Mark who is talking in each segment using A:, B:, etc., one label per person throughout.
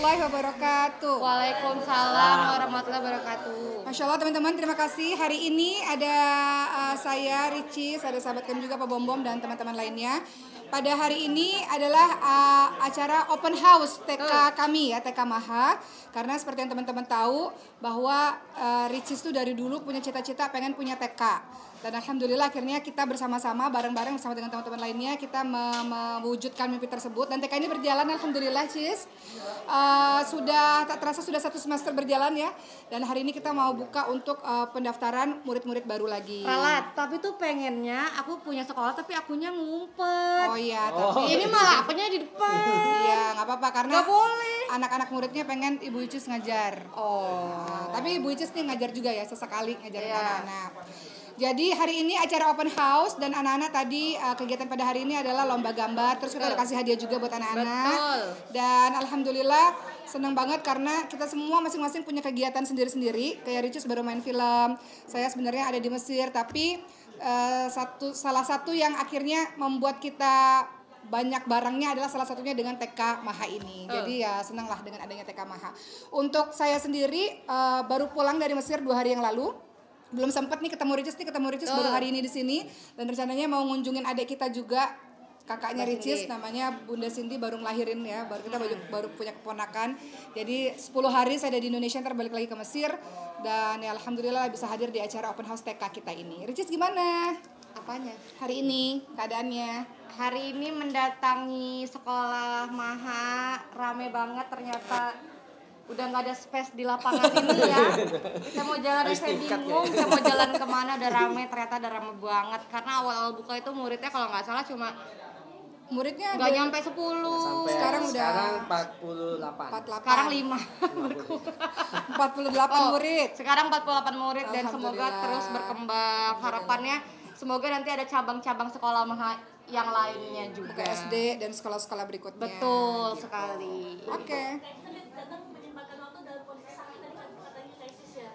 A: warahmatullahi wabarakatuh.
B: Waalaikumsalam warahmatullahi wabarakatuh.
A: Masya Allah teman-teman, terima kasih. Hari ini ada saya, Ricis, ada sahabat kami juga Pak Bom Bom dan teman-teman lainnya. Pada hari ini adalah acara open house TK kami ya, TK Maha. Karena seperti yang teman-teman tahu bahwa Ricis itu dari dulu punya cita-cita pengen punya TK. Dan alhamdulillah akhirnya kita bersama-sama bareng-bareng bersama dengan teman-teman lainnya kita mewujudkan mimpi tersebut. Dan TK ini berjalan alhamdulillah Cis. Sudah tak terasa sudah 1 semester berjalan ya. Dan hari ini kita mau buka untuk pendaftaran murid-murid baru lagi.
B: Ralat, tapi tuh pengennya aku punya sekolah tapi akunya ngumpet.
A: Oh iya, tapi
B: ini malah akunya di depan.
A: Iya, nggak apa-apa karena
B: Nggak boleh.
A: Anak-anak muridnya pengen Ibu Icis ngajar. Tapi Ibu Icis nih ngajar juga ya, sesekali ngajarin anak-anak. Jadi hari ini acara open house dan anak-anak tadi kegiatan pada hari ini adalah lomba gambar. Terus kita udah kasih hadiah juga buat anak-anak. Dan alhamdulillah senang banget karena kita semua masing-masing punya kegiatan sendiri-sendiri. Kayak Ricis baru main film. Saya sebenarnya ada di Mesir, tapi salah satu yang akhirnya membuat kita banyak barangnya adalah salah satunya dengan TK Maha ini. Jadi ya senanglah dengan adanya TK Maha. Untuk saya sendiri baru pulang dari Mesir 2 hari yang lalu. Belum sempat nih ketemu Ricis baru hari ini di sini dan rencananya mau ngunjungin adik kita juga, kakaknya Ricis namanya Bunda Cindy baru ngelahirin ya, kita baru punya keponakan. Jadi 10 hari saya ada di Indonesia, ntar balik lagi ke Mesir dan ya alhamdulillah bisa hadir di acara open house TK kita ini. Ricis gimana?
B: Apanya?
A: Hari ini keadaannya?
B: Hari ini mendatangi sekolah Maha, rame banget ternyata. Udah nggak ada space di lapangan ini ya. Kita mau jalan saya bingung, saya mau jalan kemana udah rame, ternyata udah rame banget. Karena awal-awal buka itu muridnya kalau nggak salah cuma
A: muridnya
B: nggak nyampe 10.
A: Sekarang udah
C: 48.
B: Sekarang 5.
A: 48 murid.
B: Sekarang 48 murid dan semoga terus berkembang. Harapannya semoga nanti ada cabang-cabang sekolah Maha yang lainnya juga.
A: Ke SD dan sekolah-sekolah berikutnya.
B: Betul sekali.
A: Oke.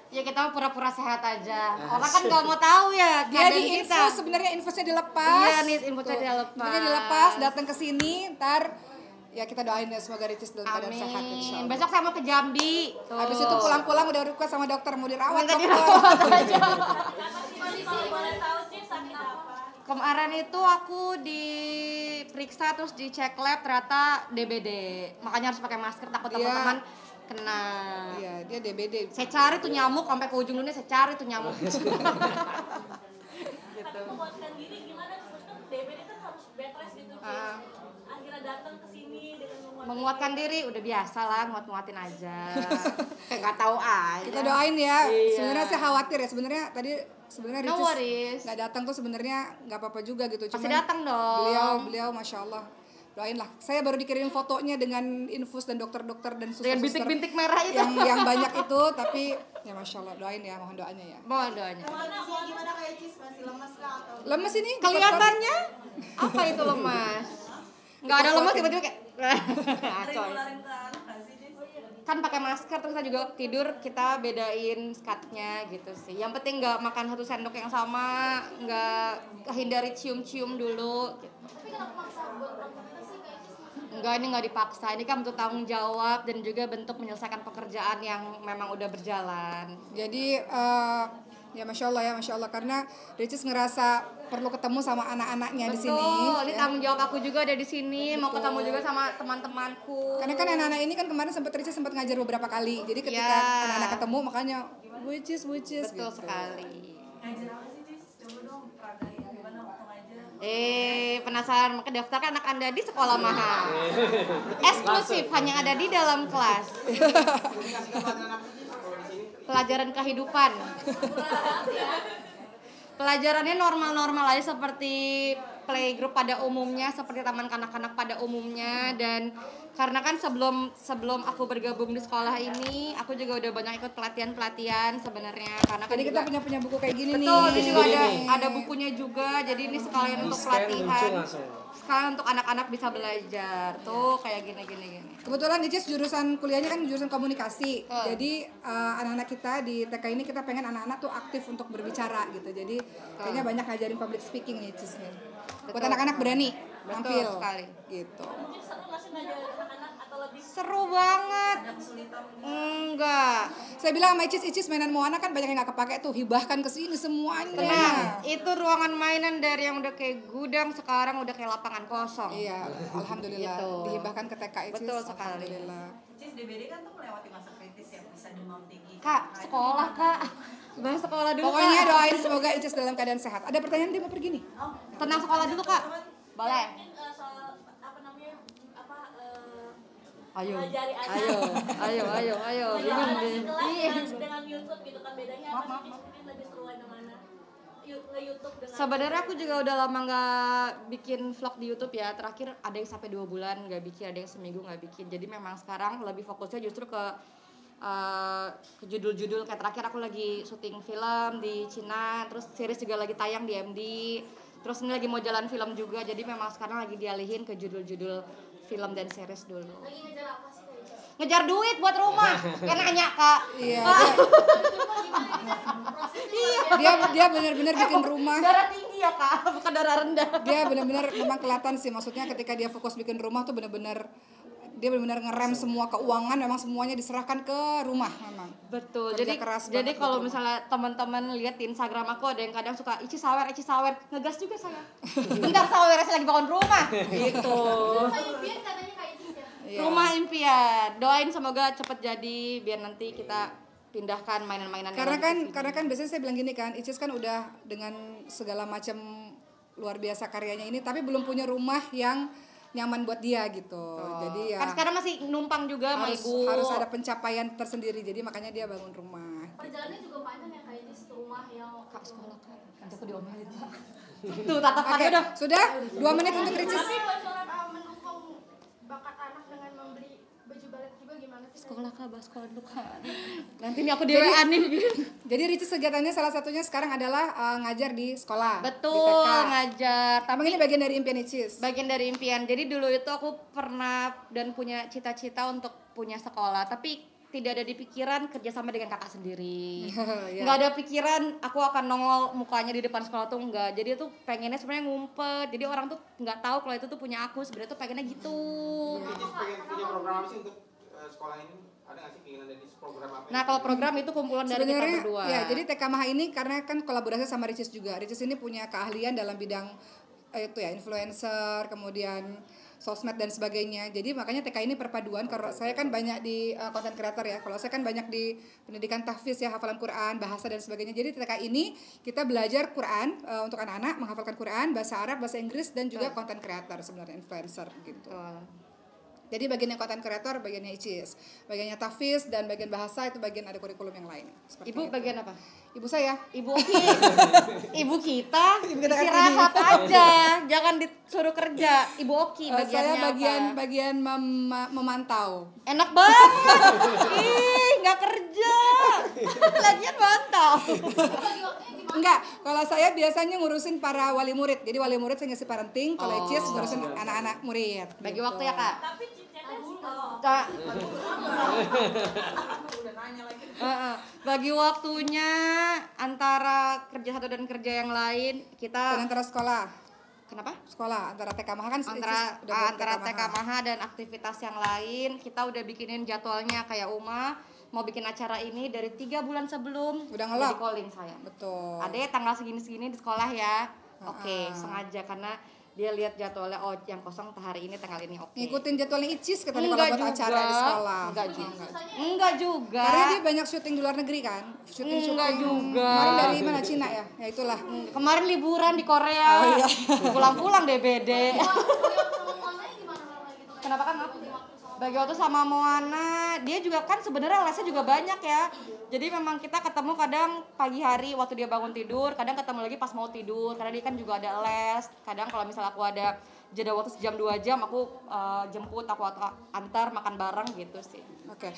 B: Ya kita pura-pura sehat aja. Orang kan nggak mau tahu ya.
A: Dia di infus, sebenarnya infusnya dilepas.
B: Iya nih infusnya dilepas.
A: Infusnya dilepas, datang ke sini, ntar ya kita doain ya semoga Ricis dalam keadaan sehat insyaallah.
B: Besok saya mau ke Jambi. Tuh.
A: Habis itu pulang-pulang udah request sama dokter mau dirawat.
B: Kemarin itu aku diperiksa terus dicek lab ternyata DBD. Makanya harus pakai masker takut teman-teman kena.
A: Iya, dia DBD.
B: Saya cari tuh nyamuk sampai ke ujung dunia, saya cari tuh nyamuk.
D: Gitu. Menguatkan diri gimana? Kan DBD kan harus bed rest gitu. Akhirnya datang ke sini dengan
B: menguatkan diri udah biasa lah, nguat-nguatin aja. Kayak nggak tahu aja.
A: Kita doain ya.
B: Iya.
A: Sebenarnya saya khawatir ya. Sebenarnya
B: No worries.
A: nggak datang tuh sebenarnya nggak apa-apa juga gitu.
B: Pasti datang dong.
A: Beliau masya Allah. Doain lah. Saya baru dikirim fotonya dengan infus dan dokter-dokter dan suster-suster
B: dengan bintik-bintik merah itu
A: yang banyak itu, tapi ya masya Allah doain ya, mohon doanya ya.
B: Mohon doanya.
D: Gimana kayak Cis masih lemas kah atau?
A: Lemes ini?
B: Kelihatannya apa itu lemas? Nggak ada lemas tiba-tiba kayak coy. Kan pakai masker terus kita juga tidur kita bedain skatnya gitu sih. Yang penting nggak makan 1 sendok yang sama, nggak hindari cium-cium dulu. Gitu.
D: Tapi kenapa maksa buat beraktivitas sih kayak Cis?
B: Enggak, ini nggak dipaksa. Ini kan bentuk tanggung jawab dan juga bentuk menyelesaikan pekerjaan yang memang udah berjalan.
A: Jadi ya masya Allah karena Ricis ngerasa perlu ketemu sama anak-anaknya di sini.
B: Betul, ini
A: ya.
B: tanggung jawab aku juga ada di sini. Mau ketemu juga sama teman-temanku.
A: Karena kan anak-anak ini kan kemarin Ricis sempat ngajar beberapa kali. Jadi ketika anak-anak ketemu makanya Ricis
B: Betul
A: gitu.
B: sekali.
D: Ngajar apa sih Cis? Coba dong peragain gimana waktu ngajar.
B: Penasaran? Maka daftarkan anak Anda di Sekolah Maha. Eksklusif, hanya ada di dalam kelas. Pelajaran kehidupan. Pelajarannya normal-normal aja seperti playgroup pada umumnya, seperti taman kanak-kanak pada umumnya. Dan karena kan sebelum aku bergabung di sekolah ini, aku juga udah banyak ikut pelatihan sebenarnya. Karena kan
A: Jadi kita punya buku kayak gini nih.
B: betul, ini juga ada bukunya juga. Jadi ini sekalian untuk pelatihan. Sekalian untuk anak-anak bisa belajar. Tuh kayak gini.
A: Kebetulan Ricis jurusan kuliahnya kan jurusan komunikasi. Jadi anak-anak kita di TK ini kita pengen anak-anak tuh aktif untuk berbicara gitu. Jadi kayaknya banyak ngajarin public speaking nih Ricis nih. Buat anak-anak berani tampil
B: sekali.
A: gitu.
D: Mungkin seru nggak sih ngajarin anak-anak atau lebih
B: Seru banget. Enggak.
A: Saya bilang sama Icis mainan Moana kan banyak yang nggak kepake tuh, hibahkan ke sini semuanya.
B: Tenang, itu ruangan mainan dari yang udah kayak gudang sekarang udah kayak lapangan kosong.
A: Iya, alhamdulillah
B: Gitu.
A: dihibahkan ke TK Icis.
B: Betul sekali.
A: Alhamdulillah.
E: Cis DBD kan tuh melewati masa kritis ya, bisa demam tinggi.
B: Kak, sekolah kak. Bahas sekolah dulu
A: Pokoknya
B: kak.
A: doain semoga Icis dalam keadaan sehat. Ada pertanyaan dia mau pergi nih?
B: Tenang sekolah dulu kak. Boleh.
D: mungkin soal apa namanya
B: Ayo.
D: ngajari anak
B: Ayo.
D: bagaimana
B: Bingung
D: sih
B: deh.
D: kelas dengan YouTube gitu kan bedanya apa sih mungkin lebih seruan yang mana nge-YouTube dengan
B: Sebenarnya aku juga udah lama nggak bikin vlog di YouTube ya. Terakhir ada yang sampai 2 bulan nggak bikin, ada yang seminggu nggak bikin. Jadi memang sekarang lebih fokusnya justru ke judul-judul. Kayak terakhir aku lagi syuting film di Cina, terus series juga lagi tayang di MD. Terus ini lagi mau jalan film juga. Jadi memang sekarang lagi dialihin ke judul-judul film dan series dulu.
D: lagi ngejar apa sih Kak Ica?
B: Ngejar duit buat rumah. Kayak nanya kak.
A: Iya.
B: Iya.
A: Dia benar-benar bikin rumah.
B: Darah tinggi ya kak, bukan darah rendah.
A: Dia benar-benar memang kelihatan sih, maksudnya ketika dia fokus bikin rumah tuh benar-benar dia benar-benar ngerem semua keuangan, memang semuanya diserahkan ke rumah memang.
B: Betul.
A: Kerja
B: Jadi
A: keras
B: jadi
A: banget
B: kalau
A: buat
B: misalnya teman-teman lihat di Instagram aku ada yang kadang suka Ici sawer, ngegas juga saya. Bentar sawer saya lagi bangun rumah. Gitu.
D: Rumah impian katanya Kak Icis ya?
A: Iya.
B: Rumah impian. Doain semoga cepet jadi biar nanti kita pindahkan mainan-mainan yang
A: Karena
B: ada di
A: kan
B: sini.
A: biasanya saya bilang gini kan, Icis kan udah dengan segala macam luar biasa karyanya ini, tapi belum punya rumah yang nyaman buat dia gitu. Jadi ya
B: Kan sekarang masih numpang juga sama
A: harus,
B: ibu.
A: harus ada pencapaian tersendiri. Jadi makanya dia bangun rumah.
D: Perjalanannya juga panjang ya Kak Icis rumah yang
B: Kak sekolah kak. Nanti aku diomelin kak. Tuh tatapannya
A: Oke,
B: udah.
A: sudah 2 menit untuk Ricis.
D: mendukung bakat anak dengan memberi baju balet juga gimana sih?
B: Sekolah kak, bahas sekolah dulu kak. Nanti nih aku di WA nih.
A: Jadi Ricis kegiatannya salah satunya sekarang adalah ngajar di sekolah. Di
B: Betul,
A: TK.
B: ngajar.
A: Tapi ini bagian dari impian Ricis.
B: Bagian dari impian. Jadi dulu itu aku pernah dan punya cita-cita untuk punya sekolah, tapi tidak ada di pikiran kerjasama dengan kakak sendiri.
A: Iya.
B: Nggak ada pikiran aku akan nongol mukanya di depan sekolah tuh enggak. Jadi tuh pengennya sebenarnya ngumpet. Jadi orang tuh nggak tahu kalau itu tuh punya aku. Sebenarnya tuh pengennya gitu.
F: Icis pengen punya program apa sih untuk sekolah ini? Ada nggak sih keinginan dari program apa?
B: Nah kalau program itu kumpulan dari kita
A: Sebenarnya
B: berdua.
A: ya, jadi TK Maha ini karena kan kolaborasi sama Ricis juga. Ricis ini punya keahlian dalam bidang itu ya, influencer, kemudian sosmed dan sebagainya. Jadi makanya TK ini perpaduan. Kalau saya kan banyak di content creator ya. Kalau saya kan banyak di pendidikan tahfiz ya, hafalan Quran, bahasa dan sebagainya. Jadi TK ini kita belajar Quran untuk anak-anak, menghafalkan Quran, bahasa Arab, bahasa Inggris dan juga content creator sebenarnya, influencer gitu. Jadi bagiannya content creator, bagiannya Icis, bagiannya tahfiz dan bagian bahasa itu bagian ada kurikulum yang lain. Seperti
B: Ibu
A: itu.
B: bagian apa?
A: Ibu saya.
B: Ibu Oki. Ibu kita
A: kita
B: istirahat aja, jangan disuruh kerja. Ibu Oki bagiannya
A: Saya
B: apa?
A: bagian memantau.
B: Enak banget. Ih, nggak kerja. Lagian mantap.
A: Enggak, kalau saya biasanya ngurusin para wali murid. Jadi wali murid saya ngasih parenting, kalau Icis ngurusin anak-anak murid.
B: Bagi waktu ya, Kak.
D: tapi cicetnya
B: Kak. Bagi waktunya antara kerja satu dan kerja yang lain
A: Dan
B: kita
A: antara sekolah,
B: kenapa?
A: sekolah antara TK Maha kan
B: Antara
A: Icis udah buat
B: antara TK Maha dan aktivitas yang lain kita udah bikinin jadwalnya kayak Uma mau bikin acara ini dari 3 bulan sebelum
A: Udah ngelok?
B: di calling saya.
A: Betul.
B: Adek tanggal segini-segini di sekolah ya. Oke,
A: Ah.
B: sengaja karena dia lihat jadwalnya oh yang kosong hari ini tanggal ini oke.
A: Ngikutin jadwalnya Icis katanya kalau
B: Enggak
A: buat
B: juga.
A: acara di sekolah.
B: Enggak juga. Enggak juga.
A: Karena dia banyak syuting di luar negeri kan. Syuting
B: Enggak juga.
A: Kemarin dari mana, Cina ya? Ya itulah.
B: Kemarin liburan di Korea.
A: Oh, iya.
B: Pulang-pulang DBD.
D: gitu.
B: Kenapa kan aku bagi waktu sama Moana, dia juga kan sebenarnya lesnya juga banyak ya. Jadi memang kita ketemu kadang pagi hari waktu dia bangun tidur, kadang ketemu lagi pas mau tidur karena dia kan juga ada les. Kadang kalau misalnya aku ada jeda waktu sejam 2 jam aku jemput, aku antar makan bareng gitu sih.
A: Oke.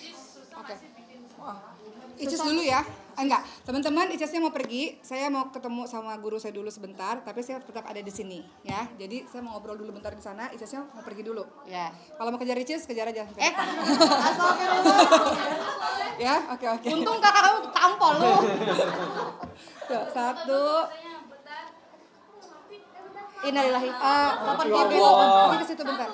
A: Wah. Icis dulu ya. Enggak, teman-teman, Icisnya mau pergi. Saya mau ketemu sama guru saya dulu sebentar, tapi saya tetap ada di sini ya. Jadi saya mau ngobrol dulu bentar di sana. Icisnya mau pergi dulu.
B: Ya.
A: Kalau mau kejar Icis, kejar aja sampai depan. Ya, oke.
B: Untung kakak kamu tampol lu.
A: Tuh, 1.
B: Innalillahi.
A: Telepon Vivi ke situ bentar.